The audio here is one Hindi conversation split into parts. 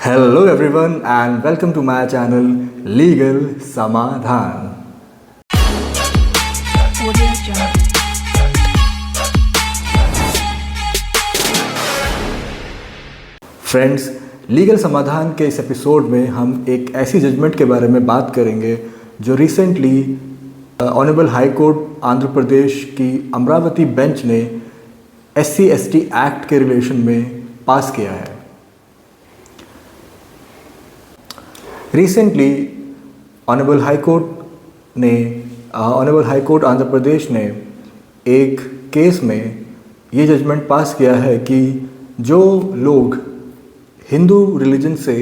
Hello everyone and welcome to my channel Legal Samadhan. Audio Jungle. Friends, legal समाधान के इस एपिसोड में हम एक ऐसी जजमेंट के बारे में बात करेंगे जो recently honourable high court Andhra Pradesh की अमरावती बेंच ने SC/ST एक्ट के रिलेशन में पास किया है। Recently honourable high court Andhra Pradesh ने एक केस में ये जजमेंट पास किया है कि जो लोग हिंदू रिलीजन से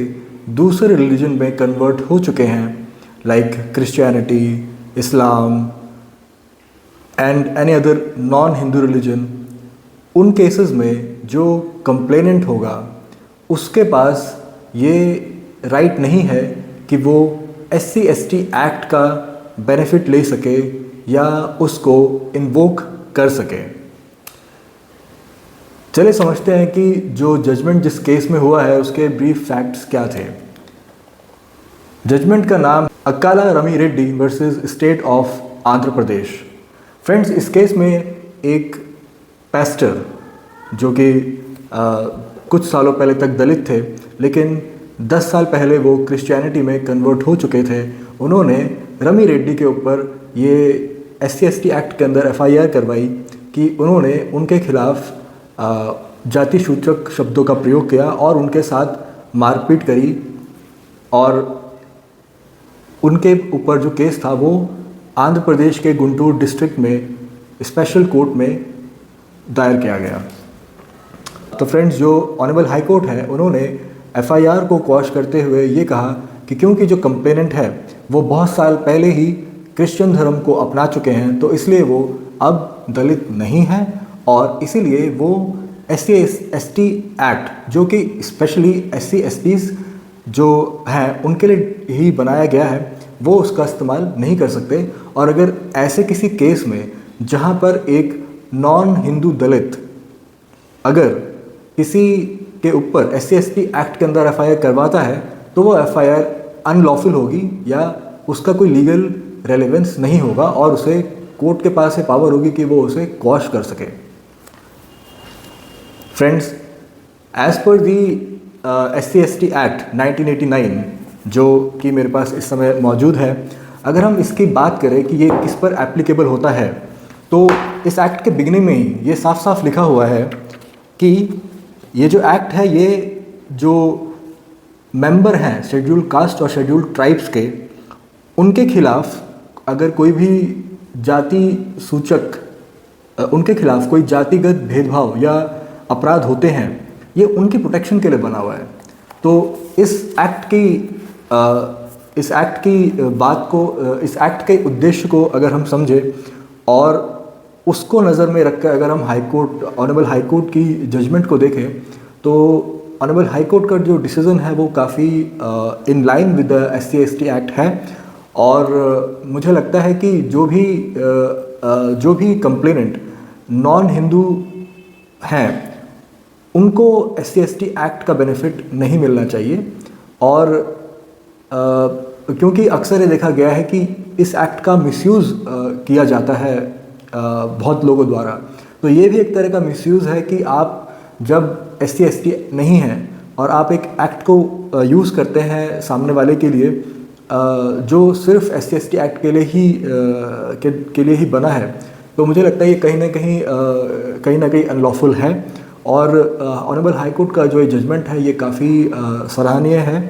दूसरे रिलीजन में कन्वर्ट हो चुके हैं like Christianity, Islam and any other non Hindu religion, उन केसेस में जो कंप्लेनेंट होगा उसके पास ये राइट नहीं है कि वो SC/ST एक्ट का बेनिफिट ले सके या उसको इन्वोक कर सके। चलिए समझते हैं कि जो जजमेंट जिस केस में हुआ है उसके ब्रीफ फैक्ट्स क्या थे। जजमेंट का नाम Akkala Rami Reddy versus state of Andhra Pradesh. Friends, इस केस में एक पैस्टर जो कि कुछ सालों पहले तक दलित थे लेकिन 10 साल पहले वो क्रिश्चियनिटी में कन्वर्ट हो चुके थे, उन्होंने रमी रेड्डी के ऊपर ये SC/ST एक्ट के अंदर FIR करवाई कि उन्होंने उनके खिलाफ जाति सूचक शब्दों का प्रयोग किया और उनके साथ मारपीट करी और उनके ऊपर जो केस था वो आंध्र प्रदेश के गुंटूर डिस्ट्रिक्ट में स्पेशल कोर्ट में दायर किया गया। तो फ्रेंड्स, जो ऑनरेबल हाई कोर्ट है उन्होंने FIR को क्वॉश करते हुए ये कहा कि क्योंकि जो कंप्लेनेंट है वो बहुत साल पहले ही क्रिश्चियन धर्म को अपना चुके हैं तो इसलिए वो अब दलित नहीं है और इसीलिए वो SC/ST एक्ट जो कि स्पेशली SC/STs जो हैं उनके लिए ही बनाया गया है वो उसका इस्तेमाल नहीं कर सकते। और अगर ऐसे किसी केस में जहाँ पर एक नॉन हिंदू दलित अगर किसी के ऊपर SC/ST एक्ट के अंदर FIR करवाता है तो वो FIR अनलॉफुल होगी या उसका कोई लीगल रेलेवेंस नहीं होगा और उसे कोर्ट के पास ये पावर होगी कि वो उसे क्वॉश कर सके। फ्रेंड्स, एज पर दी SC/ST एक्ट 1989 जो कि मेरे पास इस समय मौजूद है, अगर हम इसकी बात करें कि ये किस पर एप्लीकेबल होता है तो इस एक्ट के बिगिनिंग में ही ये साफ साफ लिखा हुआ है कि ये जो एक्ट है ये जो मेंबर हैं शेड्यूल्ड कास्ट और शेड्यूल्ड ट्राइब्स के, उनके खिलाफ अगर कोई भी जाति सूचक उनके खिलाफ कोई जातिगत भेदभाव या अपराध होते हैं ये उनकी प्रोटेक्शन के लिए बना हुआ है। तो इस एक्ट इस एक्ट के उद्देश्य को अगर हम समझें और उसको नज़र में रखकर अगर हम ऑनरेबल हाई कोर्ट की जजमेंट को देखें तो ऑनरेबल हाई कोर्ट का जो डिसीज़न है वो काफ़ी in line with the SC/ST act है और मुझे लगता है कि जो भी कंप्लेनेंट नॉन हिंदू हैं उनको SC/ST एक्ट का बेनिफिट नहीं मिलना चाहिए। और क्योंकि अक्सर ये देखा गया है कि इस एक्ट का मिसयूज़ किया जाता है बहुत लोगों द्वारा, तो ये भी एक तरह का मिसयूज़ है कि आप जब SC/ST नहीं है और आप एक एक्ट को यूज़ करते हैं सामने वाले के लिए जो सिर्फ SC/ST एक्ट के लिए ही बना है, तो मुझे लगता है ये कहीं ना कहीं अनलॉफुल है। और ऑनरेबल हाई कोर्ट का जो ये जजमेंट है ये काफ़ी सराहनीय है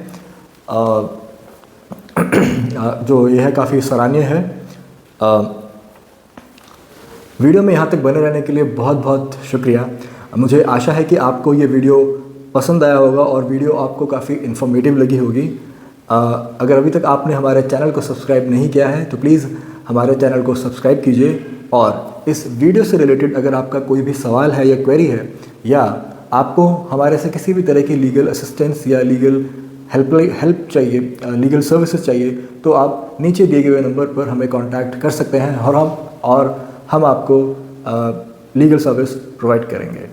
काफ़ी सराहनीय है। वीडियो में यहाँ तक बने रहने के लिए बहुत बहुत शुक्रिया। मुझे आशा है कि आपको ये वीडियो पसंद आया होगा और वीडियो आपको काफ़ी इन्फॉर्मेटिव लगी होगी। अगर अभी तक आपने हमारे चैनल को सब्सक्राइब नहीं किया है तो प्लीज़ हमारे चैनल को सब्सक्राइब कीजिए और इस वीडियो से रिलेटेड अगर आपका कोई भी सवाल है या क्वेरी है या आपको हमारे से किसी भी तरह की लीगल असिस्टेंस या लीगल हेल्प चाहिए, लीगल सर्विसेज चाहिए, तो आप नीचे दिए गए नंबर पर हमें कांटेक्ट कर सकते हैं और हम आपको लीगल सर्विस प्रोवाइड करेंगे।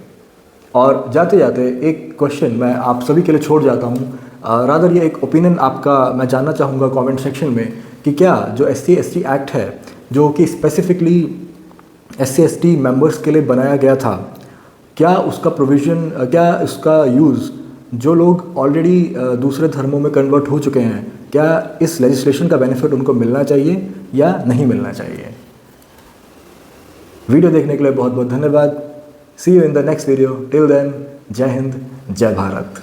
और जाते जाते एक क्वेश्चन मैं आप सभी के लिए छोड़ जाता हूँ। रादर ये एक ओपिनियन आपका मैं जानना चाहूँगा कमेंट सेक्शन में कि क्या जो SC/ST एक्ट है जो कि स्पेसिफिकली SC/ST मेंबर्स के लिए बनाया गया था, क्या उसका प्रोविज़न, क्या उसका यूज़ जो लोग ऑलरेडी दूसरे धर्मों में कन्वर्ट हो चुके हैं, क्या इस लेजिस्लेशन का बेनिफिट उनको मिलना चाहिए या नहीं मिलना चाहिए। वीडियो देखने के लिए बहुत बहुत धन्यवाद। See you in the next video. Till then, Jai Hind, जय भारत।